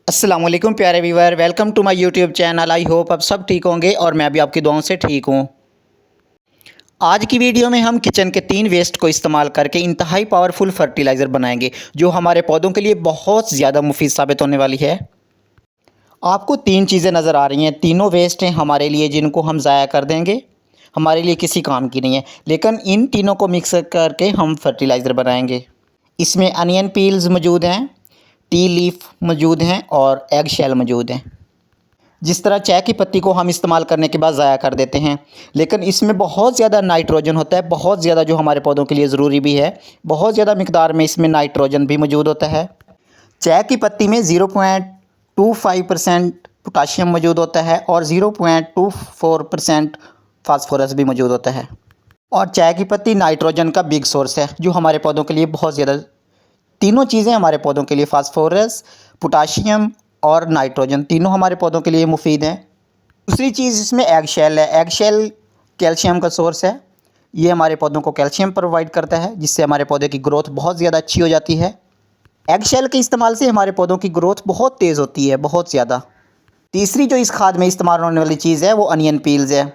अस्सलाम वालेकुम प्यारे viewer, welcome to my YouTube channel. I hope आप सब ठीक होंगे और मैं भी आपकी दुआओं से ठीक हूँ। आज की वीडियो में हम किचन के 3 वेस्ट को इस्तेमाल करके इंतहाई पावरफुल फर्टिलाइज़र बनाएंगे जो हमारे पौधों के लिए बहुत ज़्यादा मुफीद साबित होने वाली है। आपको 3 चीज़ें नज़र आ रही हैं, तीनों वेस्ट हैं हमारे लिए जिनको हम ज़ाया कर देंगे, हमारे लिए किसी काम की नहीं है, लेकिन इन तीनों को मिक्स करके हम फर्टिलाइज़र बनाएंगे। इसमें अनियन पील्स मौजूद हैं, टी लीफ मौजूद हैं और एग शेल मौजूद हैं। जिस तरह चाय की पत्ती को हम इस्तेमाल करने के बाद ज़ाया कर देते हैं, लेकिन इसमें बहुत ज़्यादा नाइट्रोजन होता है, बहुत ज़्यादा, जो हमारे पौधों के लिए ज़रूरी भी है। बहुत ज़्यादा मिकदार में इसमें नाइट्रोजन भी मौजूद होता है। चाय की पत्ती में 0.25% पोटाशियम मौजूद होता है और 0.24% फास्फोरस भी मौजूद होता है। और चाय की पत्ती नाइट्रोजन का बिग सोर्स है जो हमारे पौधों के लिए बहुत ज़्यादा, तीनों चीज़ें हमारे पौधों के लिए, फास्फोरस, पोटाशियम और नाइट्रोजन, तीनों हमारे पौधों के लिए मुफीद हैं। दूसरी चीज़ इसमें एग शेल है। एग शेल कैल्शियम का सोर्स है। ये हमारे पौधों को कैल्शियम प्रोवाइड करता है जिससे हमारे पौधे की ग्रोथ बहुत ज़्यादा अच्छी हो जाती है। एग शेल के इस्तेमाल से हमारे पौधों की ग्रोथ बहुत तेज़ होती है, बहुत ज़्यादा। तीसरी जो इस खाद में इस्तेमाल होने वाली चीज़ है वो अनियन पील्स है,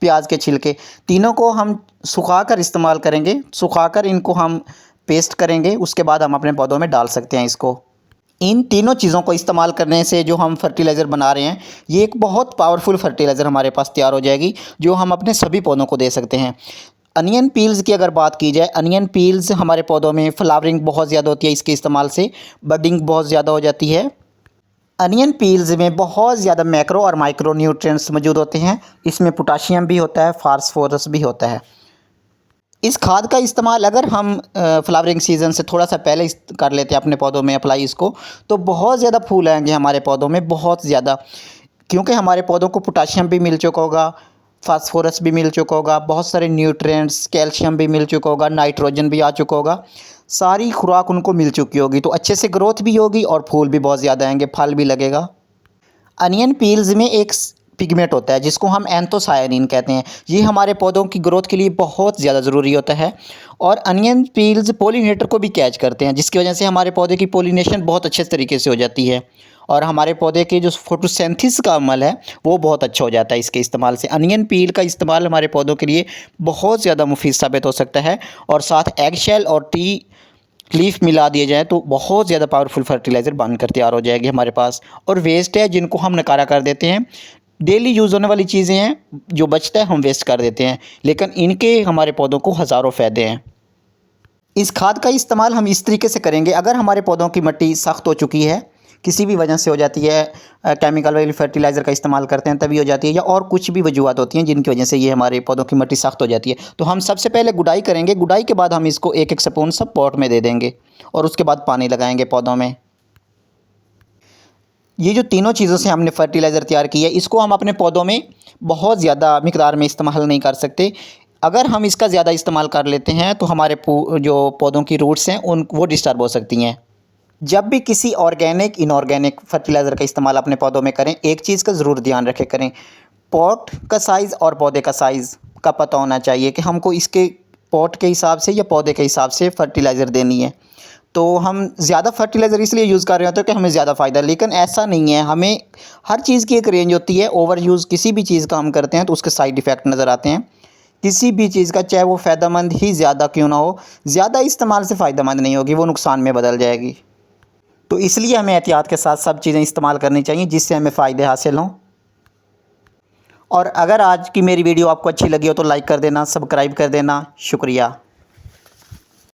प्याज के छिलके। तीनों को हम सुखाकर इस्तेमाल करेंगे, सुखाकर इनको हम पेस्ट करेंगे, उसके बाद हम अपने पौधों में डाल सकते हैं इसको। इन तीनों चीज़ों को इस्तेमाल करने से जो हम फर्टिलाइज़र बना रहे हैं, ये एक बहुत पावरफुल फर्टिलाइज़र हमारे पास तैयार हो जाएगी जो हम अपने सभी पौधों को दे सकते हैं। अनियन पील्स की अगर बात की जाए, अनियन पील्स हमारे पौधों में फ्लावरिंग बहुत ज़्यादा होती है, इसके इस्तेमाल से बडिंग बहुत ज़्यादा हो जाती है। अनियन पील्स में बहुत ज़्यादा मैक्रो और माइक्रो न्यूट्रिएंट्स मौजूद होते हैं। इसमें पोटाशियम भी होता है, फास्फोरस भी होता है। इस खाद का इस्तेमाल अगर हम फ्लावरिंग सीज़न से थोड़ा सा पहले कर लेते हैं अपने पौधों में अप्लाई इसको, तो बहुत ज़्यादा फूल आएंगे हमारे पौधों में, बहुत ज़्यादा, क्योंकि हमारे पौधों को पोटाशियम भी मिल चुका होगा, फास्फोरस भी मिल चुका होगा, बहुत सारे न्यूट्रिएंट्स, कैल्शियम भी मिल चुका होगा, नाइट्रोजन भी आ चुका होगा, सारी खुराक उनको मिल चुकी होगी, तो अच्छे से ग्रोथ भी होगी और फूल भी बहुत ज़्यादा आएंगे, फल भी लगेगा। अनियन पील्स में एक पिगमेंट होता है जिसको हम एंथोसायनिन कहते हैं। ये हमारे पौधों की ग्रोथ के लिए बहुत ज़्यादा ज़रूरी होता है और अनियन पील्स पोलिनेटर को भी कैच करते हैं, जिसकी वजह से हमारे पौधे की पोलिनेशन बहुत अच्छे तरीके से हो जाती है और हमारे पौधे के जो फोटोसिंथेसिस का अमल है वो बहुत अच्छा हो जाता है इसके इस्तेमाल से। अनियन पील का इस्तेमाल हमारे पौधों के लिए बहुत ज़्यादा मुफीद साबित हो सकता है और साथ एग शेल और टी लीफ मिला दिए जाए तो बहुत ज़्यादा पावरफुल फर्टिलाइज़र बनकर तैयार हो जाएगी हमारे पास। और वेस्ट है जिनको हम नकारा कर देते हैं, डेली यूज़ होने वाली चीज़ें हैं, जो बचता है हम वेस्ट कर देते हैं, लेकिन इनके हमारे पौधों को हज़ारों फ़ायदे हैं। इस खाद का इस्तेमाल हम इस तरीके से करेंगे, अगर हमारे पौधों की मिट्टी सख्त हो चुकी है, किसी भी वजह से हो जाती है, केमिकल वाली फर्टिलाइज़र का इस्तेमाल करते हैं तभी हो जाती है, या और कुछ भी वजूहत होती हैं जिनकी वजह से ये हमारे पौधों की मिट्टी सख्त हो जाती है, तो हम सबसे पहले गुडाई करेंगे। गुडाई के बाद हम इसको एक एक स्पून सब पॉट में दे देंगे और उसके बाद पानी लगाएंगे पौधों में। ये जो तीनों चीज़ों से हमने फर्टिलाइज़र तैयार की है, इसको हम अपने पौधों में बहुत ज़्यादा मिकदार में इस्तेमाल नहीं कर सकते। अगर हम इसका ज़्यादा इस्तेमाल कर लेते हैं तो हमारे जो पौधों की रूट्स हैं उन वो डिस्टर्ब हो सकती हैं। जब भी किसी ऑर्गेनिक इनऑर्गेनिक फर्टिलाइज़र का इस्तेमाल अपने पौधों में करें, एक चीज़ का ज़रूर ध्यान रखे करें, पॉट का साइज़ और पौधे का साइज़ का पता होना चाहिए कि हमको इसके पॉट के हिसाब से या पौधे के हिसाब से फर्टिलाइज़र देनी है। तो हम ज़्यादा फर्टिलाइज़र इसलिए यूज़ कर रहे होते हैं कि हमें ज़्यादा फ़ायदा, लेकिन ऐसा नहीं है। हमें हर चीज़ की एक रेंज होती है। ओवर यूज़ किसी भी चीज़ का हम करते हैं तो उसके साइड इफ़ेक्ट नज़र आते हैं। किसी भी चीज़ का, चाहे वो फ़ायदेमंद ही ज़्यादा क्यों ना हो, ज़्यादा इस्तेमाल से फ़ायदेमंद नहीं होगी, वो नुकसान में बदल जाएगी। तो इसलिए हमें एहतियात के साथ सब चीज़ें इस्तेमाल करनी चाहिए जिससे हमें फ़ायदे हासिल हों। और अगर आज की मेरी वीडियो आपको अच्छी लगी हो तो लाइक कर देना, सब्सक्राइब कर देना। शुक्रिया।